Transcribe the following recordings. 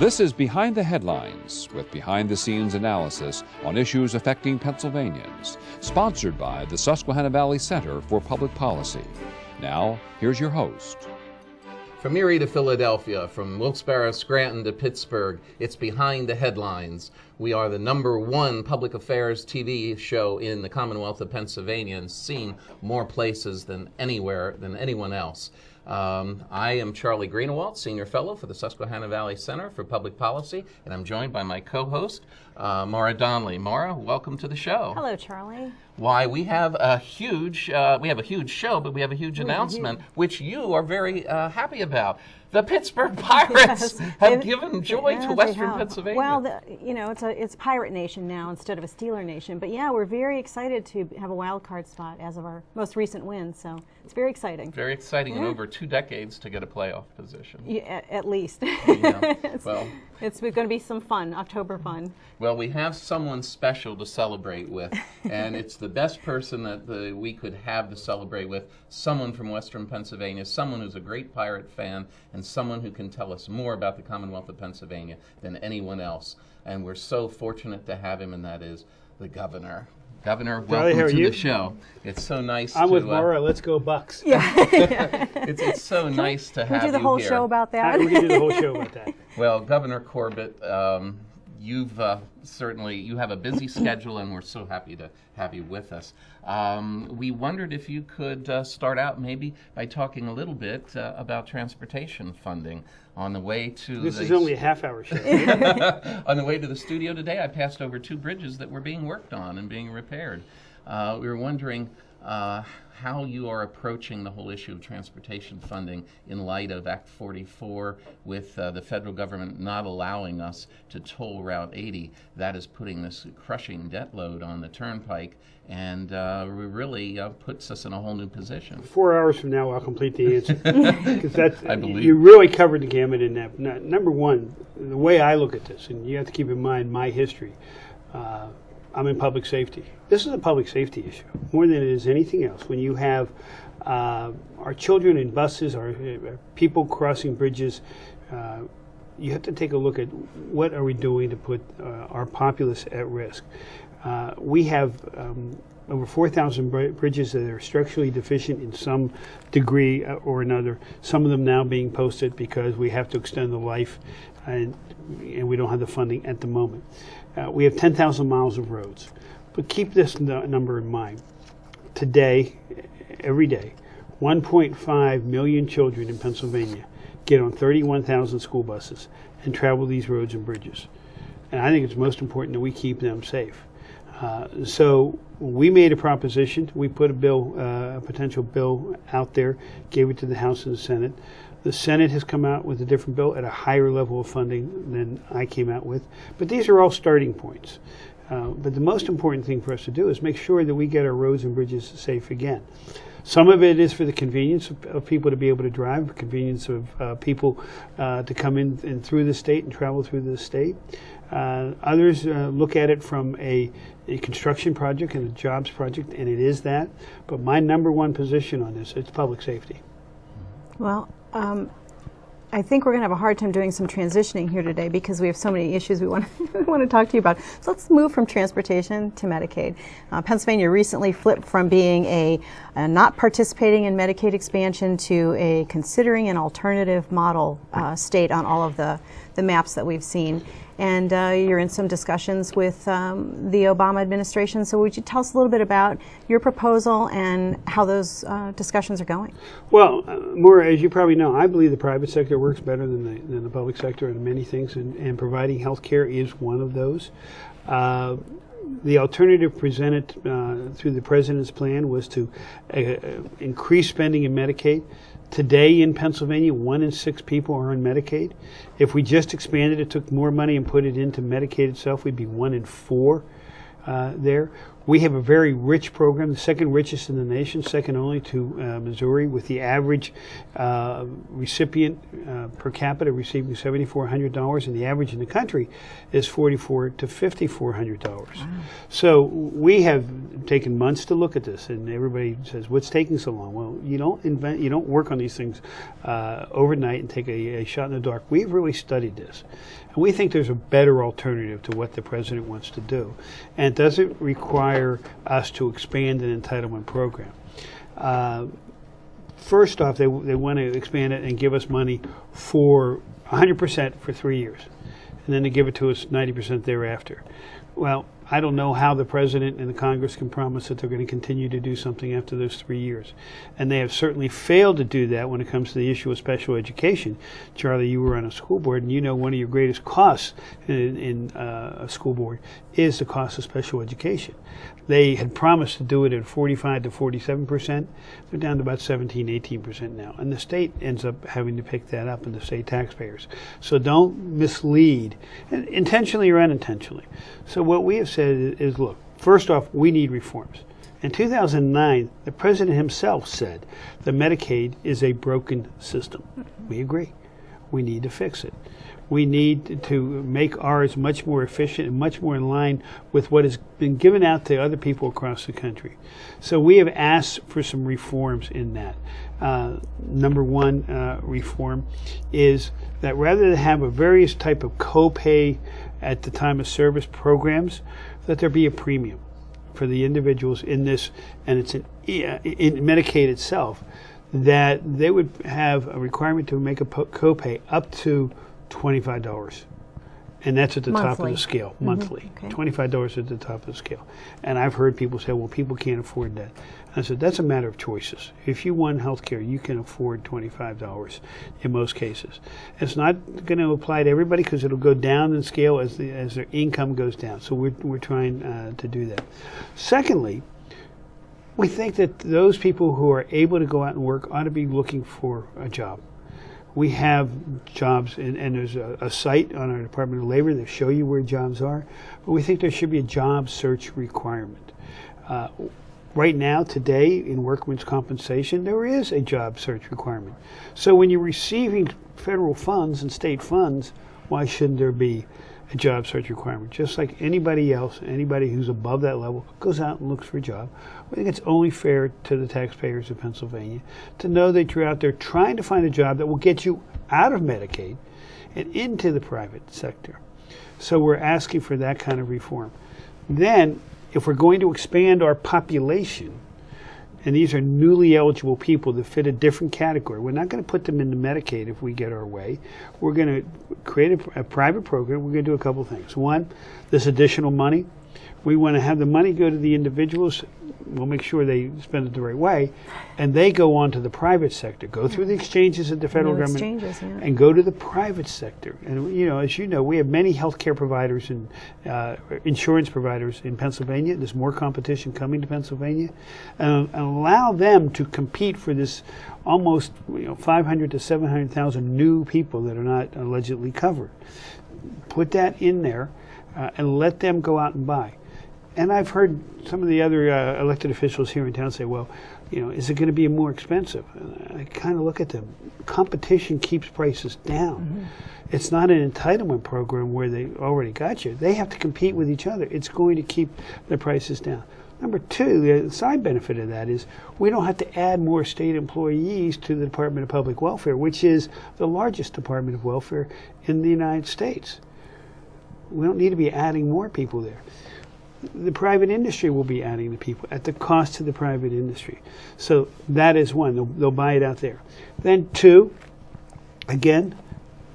This is Behind the Headlines, with behind-the-scenes analysis on issues affecting Pennsylvanians, sponsored by the Susquehanna Valley Center for Public Policy. Now, here's your host. From Erie to Philadelphia, from Wilkes-Barre, Scranton to Pittsburgh, it's Behind the Headlines. We are the #1 public affairs TV show in the Commonwealth of Pennsylvania and seen more places than anywhere, than anyone else. I am Charlie Greenawalt, Senior Fellow for the Susquehanna Valley Center for Public Policy, and I'm joined by my co-host, Maura Donley. Maura, welcome to the show. Hello, Charlie. Why, we have a huge show, but we have a huge announcement, which you are very happy about. The Pittsburgh Pirates have given joy to Western Pennsylvania. Well, it's a pirate nation now instead of a Steeler nation. But yeah, we're very excited to have a wild card spot as of our most recent win. So it's very exciting. Very exciting, in over 2 decades to get a playoff position. Yeah, at least. Well, it's going to be some fun, October fun. Well, we have someone special to celebrate with, and it's the best person that we could have to celebrate with, someone from Western Pennsylvania, someone who's a great pirate fan, and someone who can tell us more about the Commonwealth of Pennsylvania than anyone else. And we're so fortunate to have him, and that is the governor. Governor, welcome to the show. It's so nice I'm with Maura. Let's go Bucks. Yeah. It's so nice to have you here. Can we do the whole show about that? We can do the whole show about that. Well, Governor Corbett, you've you have a busy schedule, and we're so happy to have you with us. We wondered if you could start out maybe by talking a little bit about transportation funding. On the way to this is only a half-hour show. On the way to the studio today, I passed over 2 bridges that were being worked on and being repaired. We were wondering how you are approaching the whole issue of transportation funding in light of Act 44 with the federal government not allowing us to toll Route 80. That is putting this crushing debt load on the turnpike, and really puts us in a whole new position. 4 hours from now, I'll complete the answer. Because I believe you really covered the gamut in that. Number one, the way I look at this, and you have to keep in mind my history, I'm in public safety. This is a public safety issue more than it is anything else. When you have our children in buses, our people crossing bridges, you have to take a look at what are we doing to put our populace at risk. We have over 4,000 bridges that are structurally deficient in some degree or another, some of them now being posted because we have to extend the life and we don't have the funding at the moment. We have 10,000 miles of roads. But keep this number in mind. Today, every day, 1.5 million children in Pennsylvania get on 31,000 school buses and travel these roads and bridges. And I think it's most important that we keep them safe. So we made a proposition. We put a potential bill out there, gave it to the House and the Senate. The Senate has come out with a different bill at a higher level of funding than I came out with. But these are all starting points. But the most important thing for us to do is make sure that we get our roads and bridges safe again. Some of it is for the convenience of people to be able to drive, the convenience of people to come in and through the state and travel through the state. Others look at it from a construction project and a jobs project, and it is that. But my #1 position on this, it's public safety. Well, I think we're going to have a hard time doing some transitioning here today because we have so many issues we want to talk to you about. So let's move from transportation to Medicaid. Pennsylvania recently flipped from being a not participating in Medicaid expansion to a considering an alternative model state on all of the maps that we've seen. And you're in some discussions with the Obama administration. So would you tell us a little bit about your proposal and how those discussions are going? Well, Maura, as you probably know, I believe the private sector works better than the public sector in many things, and providing health care is one of those. The alternative presented through the president's plan was to increase spending in Medicaid. Today in Pennsylvania, 1 in 6 people are on Medicaid. If we just expanded it, took more money and put it into Medicaid itself, we'd be 1 in 4 there. We have a very rich program, the second richest in the nation, second only to Missouri, with the average recipient per capita receiving $7,400, and the average in the country is $4,400 to $5,400. Wow. So we have taken months to look at this, and everybody says, "What's taking so long?" Well, you don't work on these things overnight and take a shot in the dark. We've really studied this. And we think there's a better alternative to what the president wants to do. And it doesn't require us to expand an entitlement program. First off, they want to expand it and give us money for 100% for 3 years. And then they give it to us 90% thereafter. Well, I don't know how the president and the Congress can promise that they're going to continue to do something after those 3 years. And they have certainly failed to do that when it comes to the issue of special education. Charlie, you were on a school board, and you know one of your greatest costs in a school board is the cost of special education. They had promised to do it at 45 to 47%. They're down to about 17, 18% now. And the state ends up having to pick that up, and the state taxpayers. So don't mislead, intentionally or unintentionally. So what we have said is, look, first off, we need reforms. In 2009, the president himself said that Medicaid is a broken system. We agree. We need to fix it. We need to make ours much more efficient and much more in line with what has been given out to other people across the country. So we have asked for some reforms in that. Number one reform is that rather than have a various type of copay at the time of service programs, that there be a premium for the individuals in this, and it's in Medicaid itself, that they would have a requirement to make a copay up to $25. And that's at the top of the scale, monthly. Okay. $25 at the top of the scale. And I've heard people say, well, people can't afford that. I said, that's a matter of choices. If you want health care, you can afford $25 in most cases. It's not going to apply to everybody because it'll go down in scale as their income goes down. So we're trying to do that. Secondly, we think that those people who are able to go out and work ought to be looking for a job. We have jobs, and there's a site on our Department of Labor that show you where jobs are, but we think there should be a job search requirement. Right now, today, in workmen's compensation, there is a job search requirement. So when you're receiving federal funds and state funds, why shouldn't there be a job search requirement? Just like anybody else, anybody who's above that level goes out and looks for a job. I think it's only fair to the taxpayers of Pennsylvania to know that you're out there trying to find a job that will get you out of Medicaid and into the private sector. So we're asking for that kind of reform. Then, if we're going to expand our population, and these are newly eligible people that fit a different category, we're not going to put them into Medicaid if we get our way. We're going to create a private program. We're going to do a couple things. One, this additional money. We want to have the money go to the individuals. We'll make sure they spend it the right way, and they go on to the private sector, go through the exchanges at the federal government, and go to the private sector. And as you know, we have many healthcare providers and insurance providers in Pennsylvania. There's more competition coming to Pennsylvania, and allow them to compete for this almost 500 to 700,000 new people that are not allegedly covered. Put that in there, and let them go out and buy. And I've heard some of the other elected officials here in town say, well, is it going to be more expensive? And I kind of look at them. Competition keeps prices down. Mm-hmm. It's not an entitlement program where they already got you. They have to compete with each other. It's going to keep the prices down. Number two, the side benefit of that is we don't have to add more state employees to the Department of Public Welfare, which is the largest Department of Welfare in the United States. We don't need to be adding more people there. The private industry will be adding the people at the cost to the private industry. So that is one. They'll buy it out there. Then two, again,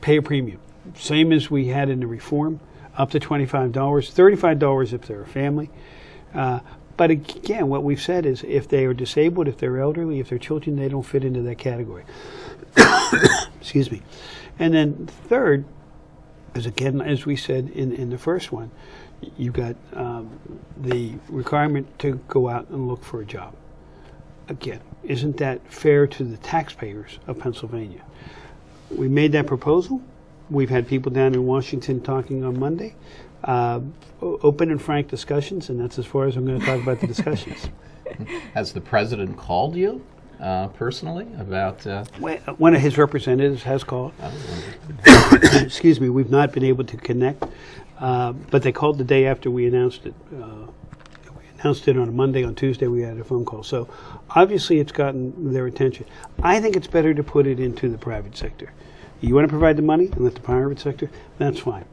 pay a premium. Same as we had in the reform, up to $25, $35 if they're a family. But again, what we've said is if they are disabled, if they're elderly, if they're children, they don't fit into that category. Excuse me. And then third, as we said in the first one, you've got the requirement to go out and look for a job. Again, isn't that fair to the taxpayers of Pennsylvania? We made that proposal. We've had people down in Washington talking on Monday. Open and frank discussions, and that's as far as I'm going to talk about the discussions. Has the president called you personally about? One of his representatives has called. Excuse me. We've not been able to connect, but they called the day after we announced it. We announced it on a Monday. On Tuesday, we had a phone call. So obviously, it's gotten their attention. I think it's better to put it into the private sector. You want to provide the money and let the private sector? That's fine.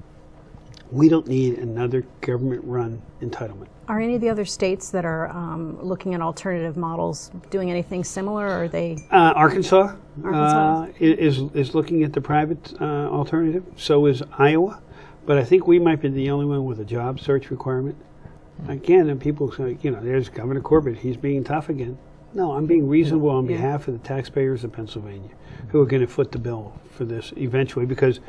We don't need another government-run entitlement. Are any of the other states that are looking at alternative models doing anything similar? Or are they? Arkansas is looking at the private alternative. So is Iowa. But I think we might be the only one with a job search requirement. Again, and people say, there's Governor Corbett. He's being tough again. No, I'm being reasonable on behalf of the taxpayers of Pennsylvania who are going to foot the bill for this eventually, because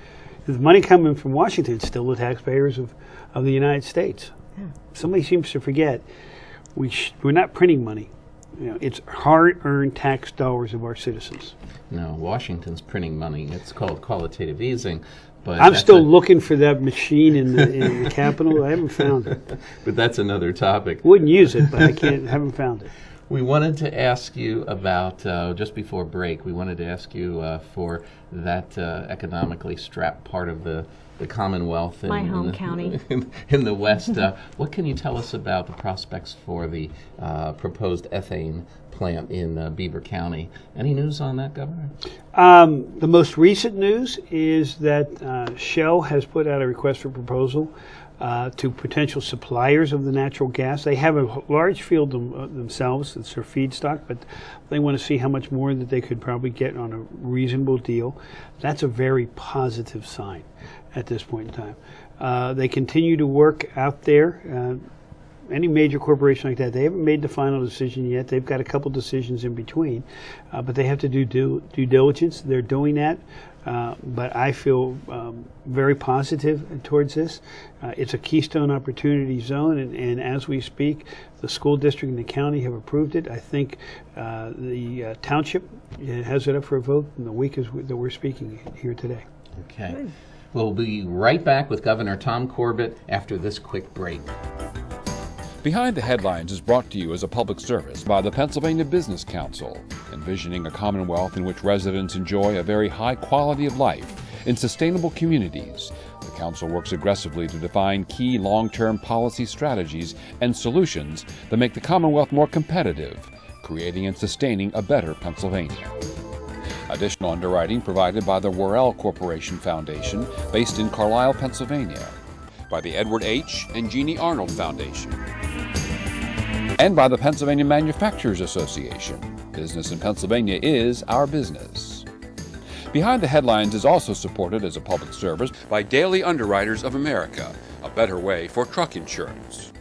the money coming from Washington is still the taxpayers of the United States. Yeah. Somebody seems to forget we're not printing money. It's hard-earned tax dollars of our citizens. No, Washington's printing money. It's called qualitative easing. But I'm still looking for that machine in the Capitol. I haven't found it. But that's another topic. Wouldn't use it, but haven't found it. We wanted to ask you about, just before break, we wanted to ask you for that economically strapped part of the Commonwealth. My home county. In the West. What can you tell us about the prospects for the proposed ethane plant in Beaver County? Any news on that, Governor? The most recent news is that Shell has put out a request for proposal to potential suppliers of the natural gas. They have a large field themselves. It's their feedstock, but they want to see how much more that they could probably get on a reasonable deal. That's a very positive sign at this point in time. They continue to work out there. Any major corporation like that, they haven't made the final decision yet. They've got a couple decisions in between, but they have to do due diligence. They're doing that. But I feel very positive towards this. It's a Keystone Opportunity Zone, and as we speak, the school district and the county have approved it. I think the township has it up for a vote in the week that we're speaking here today. Okay. Good. We'll be right back with Governor Tom Corbett after this quick break. Behind the Headlines is brought to you as a public service by the Pennsylvania Business Council, envisioning a commonwealth in which residents enjoy a very high quality of life in sustainable communities. The Council works aggressively to define key long-term policy strategies and solutions that make the Commonwealth more competitive, creating and sustaining a better Pennsylvania. Additional underwriting provided by the Worrell Corporation Foundation, based in Carlisle, Pennsylvania, by the Edward H. and Jeannie Arnold Foundation, and by the Pennsylvania Manufacturers Association. Business in Pennsylvania is our business. Behind the Headlines is also supported as a public service by Daily Underwriters of America, a better way for truck insurance.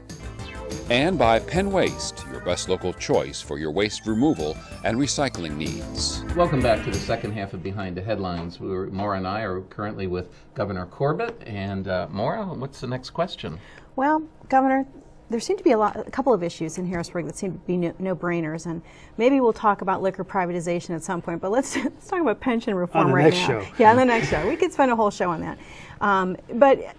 And by Penn Waste, your best local choice for your waste removal and recycling needs. Welcome back to the second half of Behind the Headlines. Maura and I are currently with Governor Corbett. And Maura, what's the next question? Well, Governor, there seem to be a couple of issues in Harrisburg that seem to be no-brainers, and maybe we'll talk about liquor privatization at some point, but let's talk about pension reform right now. On the next show. Yeah, on the next show. We could spend a whole show on that. But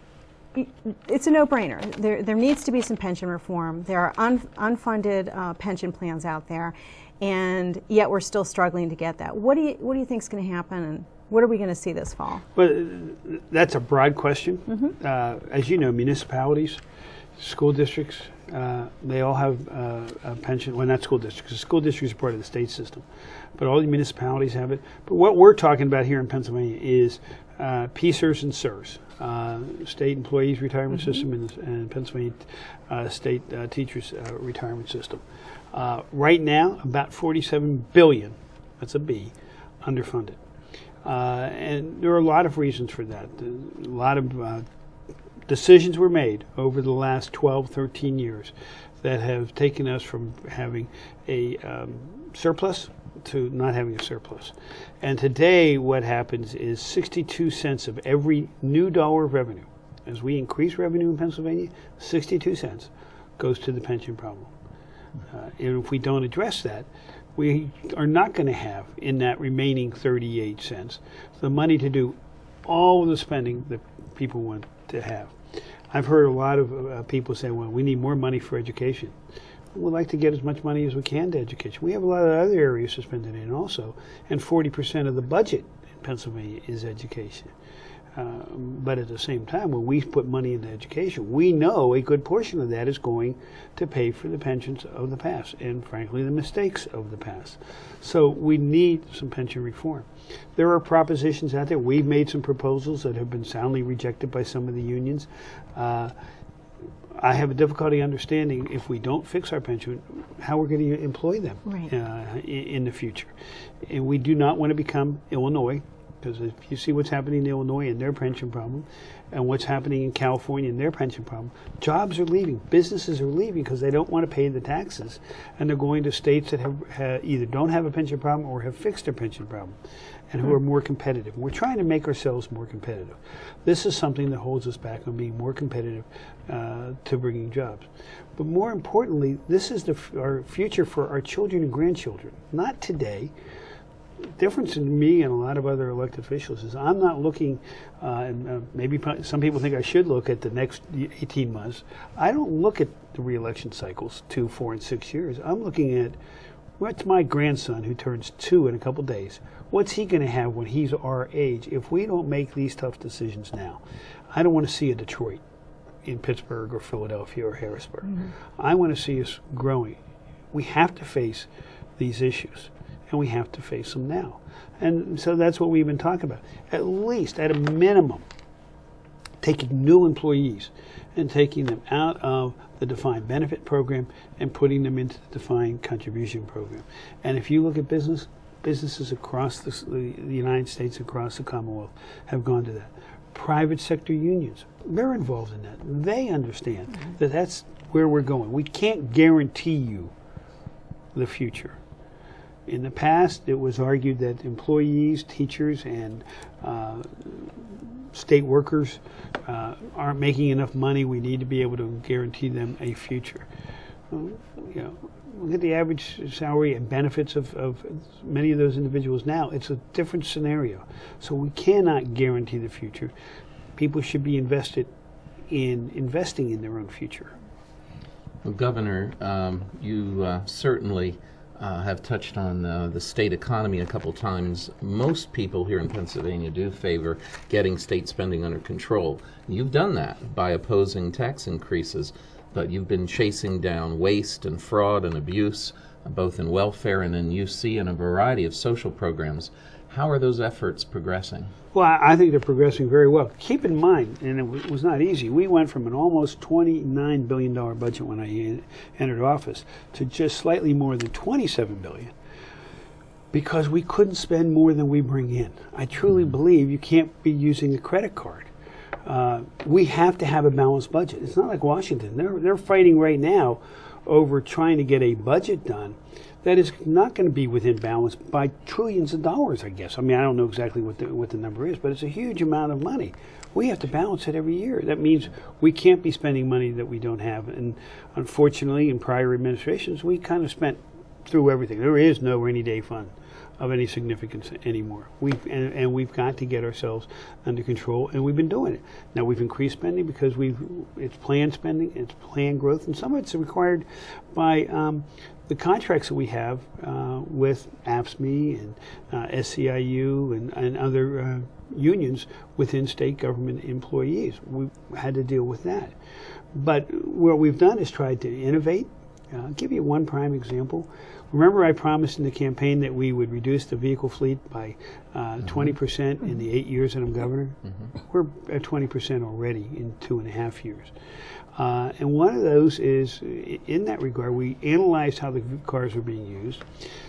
it's a no-brainer. There needs to be some pension reform. There are unfunded pension plans out there, and yet we're still struggling to get that. What do you think is going to happen, and what are we going to see this fall? Well, that's a broad question. Mm-hmm. As you know, municipalities, school districts, they all have a pension. Well, not school districts. The school districts are part of the state system, but all the municipalities have it. But what we're talking about here in Pennsylvania is PSERS and SERS. State Employees Retirement System and Pennsylvania State Teachers Retirement System. Right now, about $47 billion, that's a B, underfunded. And there are a lot of reasons for that. A lot of decisions were made over the last 12, 13 years that have taken us from having a surplus to not having a surplus. And today what happens is 62 cents of every new dollar of revenue, as we increase revenue in Pennsylvania, 62 cents goes to the pension problem. And if we don't address that, we are not going to have in that remaining 38 cents the money to do all of the spending that people want to have. I've heard a lot of people say, well, we need more money for education. We'd like to get as much money as we can to education. We have a lot of other areas to spend it in also, and 40% of the budget in Pennsylvania is education. But at the same time, when we put money into education, we know a good portion of that is going to pay for the pensions of the past and, frankly, the mistakes of the past. So we need some pension reform. There are propositions out there. We've made some proposals that have been soundly rejected by some of the unions. I have a difficulty understanding, if we don't fix our pension, how we're going to employ them in the future. And we do not want to become Illinois, because if you see what's happening in Illinois and their pension problem, and what's happening in California and their pension problem, jobs are leaving, businesses are leaving because they don't want to pay the taxes, and they're going to states that have either don't have a pension problem or have fixed their pension problem, and who are more competitive. We're trying to make ourselves more competitive. This is something that holds us back on being more competitive to bringing jobs. But more importantly, this is our future for our children and grandchildren, not today. The difference in me and a lot of other elected officials is I'm not looking, and maybe some people think I should look at the next 18 months. I don't look at the re-election cycles, 2, 4, and 6 years. I'm looking at what's my grandson, who turns 2 in a couple days, what's he going to have when he's our age if we don't make these tough decisions now? I don't want to see a Detroit in Pittsburgh or Philadelphia or Harrisburg. I want to see us growing. We have to face these issues, and we have to face them now. And so that's what we've been talking about. At least, at a minimum, taking new employees and taking them out of the defined benefit program and putting them into the defined contribution program. And if you look at businesses across the United States, across the Commonwealth, have gone to that. Private sector unions, they're involved in that. They understand that that's where we're going. We can't guarantee you the future. In the past, it was argued that employees, teachers, and state workers aren't making enough money. We need to be able to guarantee them a future. Look at the average salary and benefits of many of those individuals now. It's a different scenario. So we cannot guarantee the future. People should be investing in their own future. Well, Governor, you certainly have touched on the state economy a couple times. Most people here in Pennsylvania do favor getting state spending under control. You've done that by opposing tax increases, but you've been chasing down waste and fraud and abuse, both in welfare and in UC and a variety of social programs. How are those efforts progressing? Well, I think they're progressing very well. Keep in mind, and it was not easy, we went from an almost $29 billion budget when I entered office to just slightly more than $27 billion because we couldn't spend more than we bring in. I truly believe you can't be using a credit card. We have to have a balanced budget. It's not like Washington. They're fighting right now over trying to get a budget done that is not going to be within balance by trillions of dollars, I guess. I mean, I don't know exactly what the number is, but it's a huge amount of money. We have to balance it every year. That means we can't be spending money that we don't have. And unfortunately, in prior administrations, we kind of spent through everything. There is no rainy day fund of any significance anymore. We've got to get ourselves under control, and we've been doing it. Now we've increased spending because it's planned spending, it's planned growth, and some of it's required by the contracts that we have with AFSCME and SCIU and other unions within state government employees. We've had to deal with that. But what we've done is tried to innovate. I'll give you one prime example. Remember I promised in the campaign that we would reduce the vehicle fleet by 20% in the 8 years that I'm governor? We're at 20% already in 2.5 years. And one of those is, in that regard, we analyzed how the cars were being used,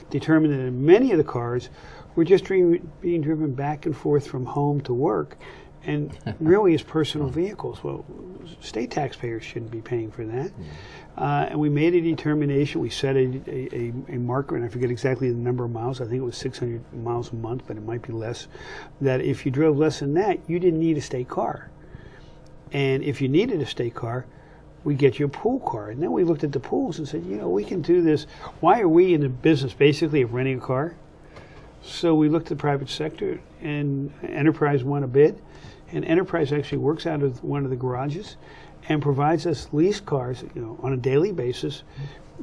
determined that many of the cars were just being driven back and forth from home to work, and really as personal vehicles. Well, state taxpayers shouldn't be paying for that. And we made a determination. We set a marker, and I forget exactly the number of miles. I think it was 600 miles a month, but it might be less. That if you drove less than that, you didn't need a state car. And if you needed a state car, we get you a pool car. And then we looked at the pools and said, we can do this. Why are we in the business basically of renting a car? So we looked at the private sector, and Enterprise won a bid, and Enterprise actually works out of one of the garages and provides us lease cars, on a daily basis.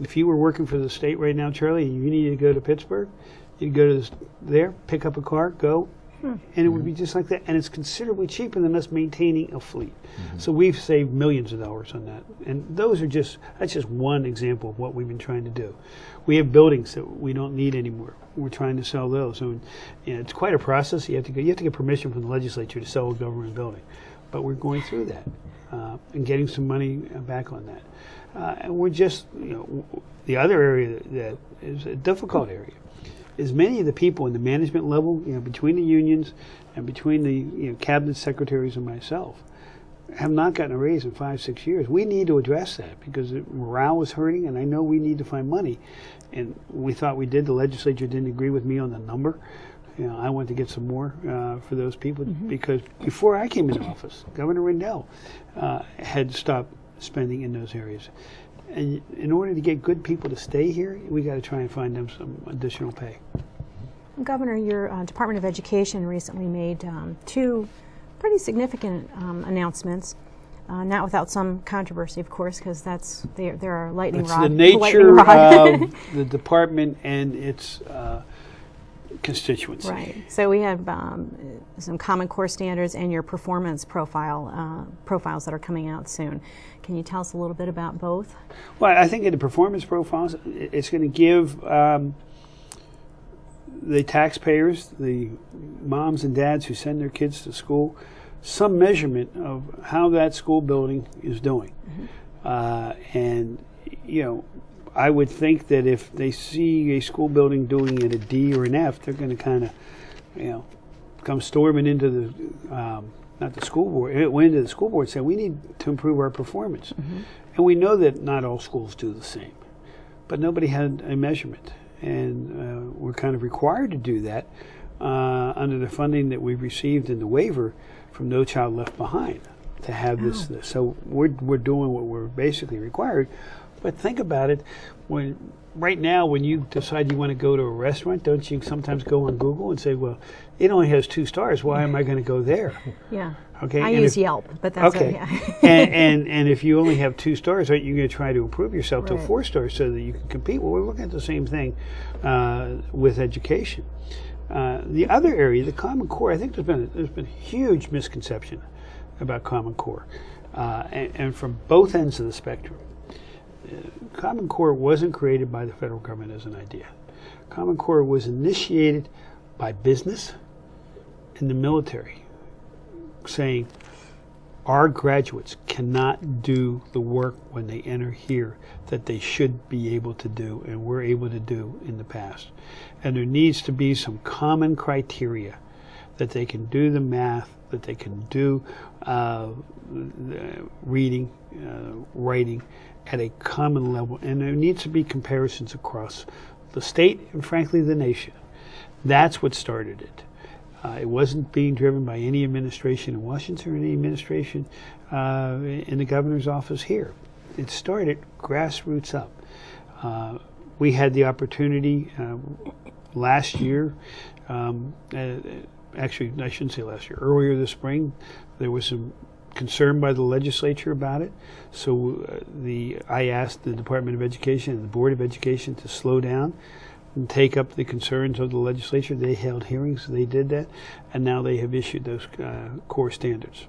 If you were working for the state right now, Charlie, and you needed to go to Pittsburgh, you'd go to there, pick up a car, go, and it would be just like that. And it's considerably cheaper than us maintaining a fleet. So we've saved millions of dollars on that. And that's just one example of what we've been trying to do. We have buildings that we don't need anymore. We're trying to sell those. So it's quite a process. You have to get permission from the legislature to sell a government building. But we're going through that and getting some money back on that. And we're just, the other area that is a difficult area is many of the people in the management level, between the unions and between the cabinet secretaries and myself, have not gotten a raise in 5-6 years. We need to address that because morale is hurting, and I know we need to find money. And we thought we did. The legislature didn't agree with me on the number. I wanted to get some more for those people because before I came into office, Governor Rendell had stopped spending in those areas. And in order to get good people to stay here, we got to try and find them some additional pay. Governor, your Department of Education recently made 2 pretty significant announcements. Not without some controversy, of course, because there are lightning rod. It's the nature of the department and its constituency. Right. So we have some Common Core standards and your performance profiles that are coming out soon. Can you tell us a little bit about both? Well, I think in the performance profiles, it's going to give the taxpayers, the moms and dads who send their kids to school, some measurement of how that school building is doing. And, I would think that if they see a school building doing it a D or an F, they're going to kind of, come storming into the, not the school board, into the school board and say, we need to improve our performance. And we know that not all schools do the same, but nobody had a measurement. And we're kind of required to do that under the funding that we've received in the waiver from No Child Left Behind to have this. So we're doing what we're basically required. But think about it, right now when you decide you want to go to a restaurant, don't you sometimes go on Google and say, well, it only has 2 stars, why am I going to go there? Yeah. Okay. I use Yelp, but that's okay. And if you only have 2 stars, aren't you going to try to improve yourself to 4 stars so that you can compete? Well, we're looking at the same thing with education. The other area, the Common Core, I think there's been a huge misconception about Common Core, and from both ends of the spectrum. Common Core wasn't created by the federal government as an idea. Common Core was initiated by business and the military, saying our graduates cannot do the work when they enter here that they should be able to do and were able to do in the past. And there needs to be some common criteria that they can do the math, that they can do reading, writing at a common level. And there needs to be comparisons across the state and, frankly, the nation. That's what started it. It wasn't being driven by any administration in Washington or any administration in the governor's office here. It started grassroots up. We had the opportunity last year, actually I shouldn't say last year, earlier this spring, there was some concern by the legislature about it. So I asked the Department of Education and the Board of Education to slow down and take up the concerns of the legislature. They held hearings, they did that, and now they have issued those core standards.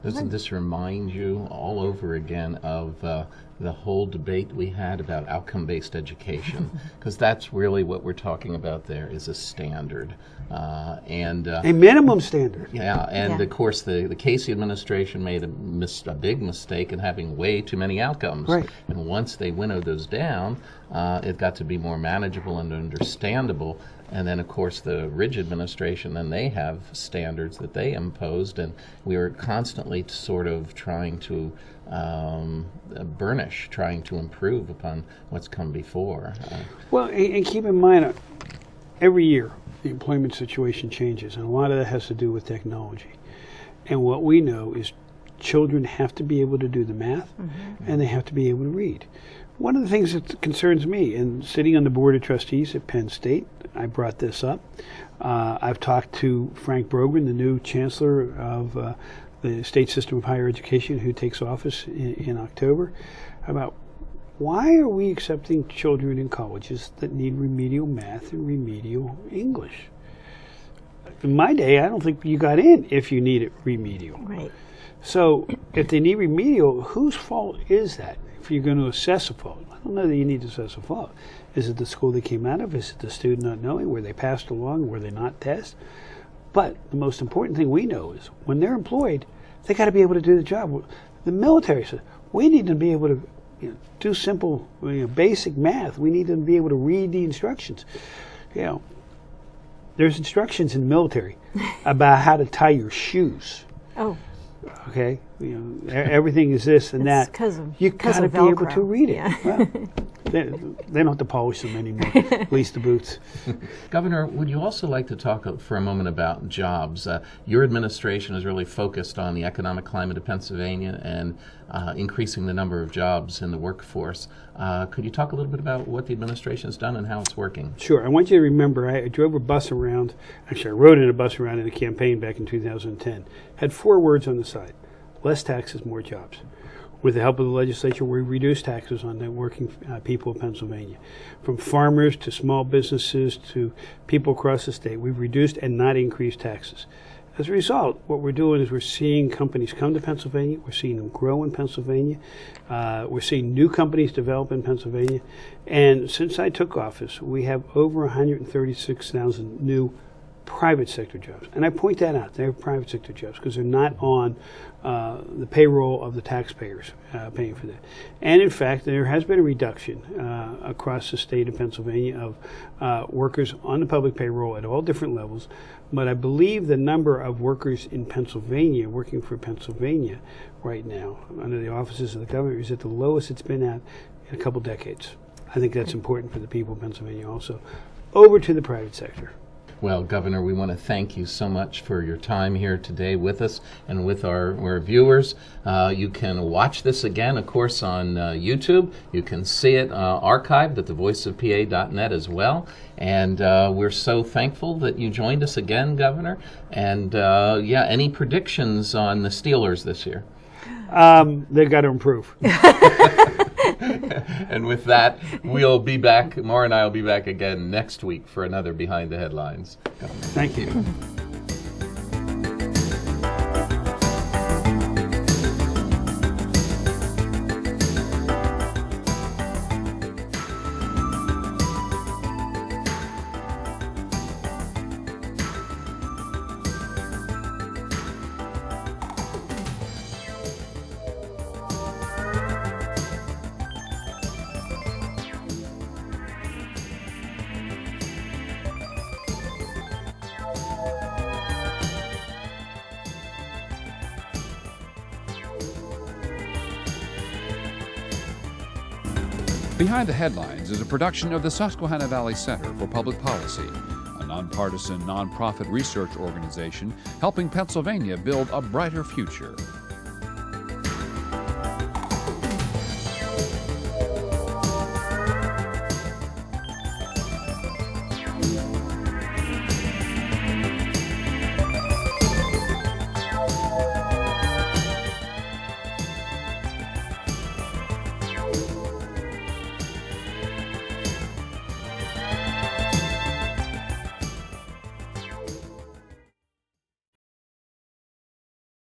Doesn't this remind you all over again of the whole debate we had about outcome-based education? Because that's really what we're talking about there, is a standard. And a minimum standard. Yeah, and of course the Casey administration made a big mistake in having way too many outcomes. Right. And once they winnowed those down, it got to be more manageable and understandable. And then, of course, the Ridge administration, then they have standards that they imposed, and we were constantly sort of trying to burnish, trying to improve upon what's come before. Well, and keep in mind, every year the employment situation changes, and a lot of that has to do with technology. And what we know is children have to be able to do the math, and they have to be able to read. One of the things that concerns me, and sitting on the board of trustees at Penn State, I brought this up. I've talked to Frank Brogan, the new chancellor of the state system of higher education, who takes office in October, about why are we accepting children in colleges that need remedial math and remedial English? In my day, I don't think you got in if you needed remedial. Right. So if they need remedial, whose fault is that? If you're going to assess a fault, I don't know that you need to assess a fault. Is it the school they came out of? Is it the student not knowing? Were they passed along? Were they not tested? But the most important thing we know is when they're employed, they got to be able to do the job. The military says we need to be able to do simple, basic math. We need them to be able to read the instructions. There's instructions in the military about how to tie your shoes. Oh. Okay, everything is this and that. You got to be able to read it. Yeah. Well, they don't have to polish them anymore, at least the boots. Governor, would you also like to talk for a moment about jobs? Your administration is really focused on the economic climate of Pennsylvania and increasing the number of jobs in the workforce. Could you talk a little bit about what the administration has done and how it's working? Sure. I want you to remember I drove a bus around. Actually, I rode in a bus around in a campaign back in 2010. Had 4 words on the side: less taxes, more jobs. With the help of the legislature, we reduced taxes on the working people of Pennsylvania. From farmers to small businesses to people across the state, we've reduced and not increased taxes. As a result, what we're doing is we're seeing companies come to Pennsylvania. We're seeing them grow in Pennsylvania. We're seeing new companies develop in Pennsylvania. And since I took office, we have over 136,000 new private sector jobs. And I point that out. They're private sector jobs because they're not on the payroll of the taxpayers paying for that. And in fact, there has been a reduction across the state of Pennsylvania of workers on the public payroll at all different levels. But I believe the number of workers in Pennsylvania working for Pennsylvania right now under the offices of the governor is at the lowest it's been at in a couple decades. I think that's important for the people of Pennsylvania also. Over to the private sector. Well, Governor, we want to thank you so much for your time here today with us and with our viewers. You can watch this again, of course, on YouTube. You can see it archived at thevoiceofpa.net as well. And we're so thankful that you joined us again, Governor. And, any predictions on the Steelers this year? They've got to improve. And with that, we'll be back. Maura and I will be back again next week for another Behind the Headlines. Thank you. Behind the Headlines is a production of the Susquehanna Valley Center for Public Policy, a nonpartisan, nonprofit research organization helping Pennsylvania build a brighter future.